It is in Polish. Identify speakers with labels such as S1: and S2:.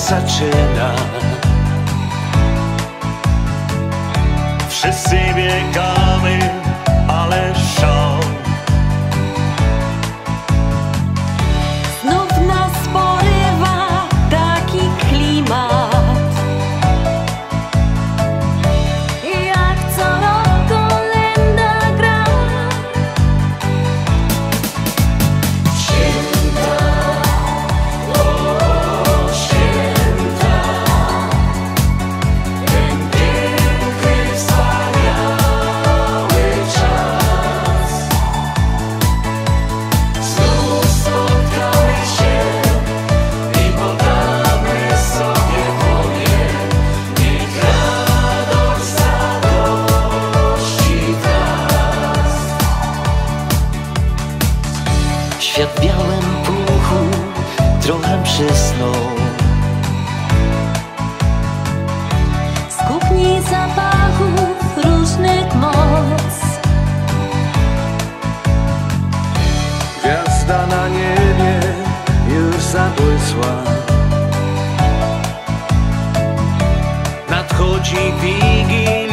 S1: zaczyna. Wszyscy biegamy, ale szał.
S2: Znów nas porywa taki klimat, jak co rok kolęda gra.
S1: Święta, o święta, ten piękny, wspaniały czas. Znów spotkamy się i podamy sobie dłonie. Niech radość zagości nas. Świat w białym puchu trochę przysnął.
S2: Z kuchni zapachów różnych moc,
S1: Gwiazda na niebie już zabłysła. Nadchodzi Wigilia.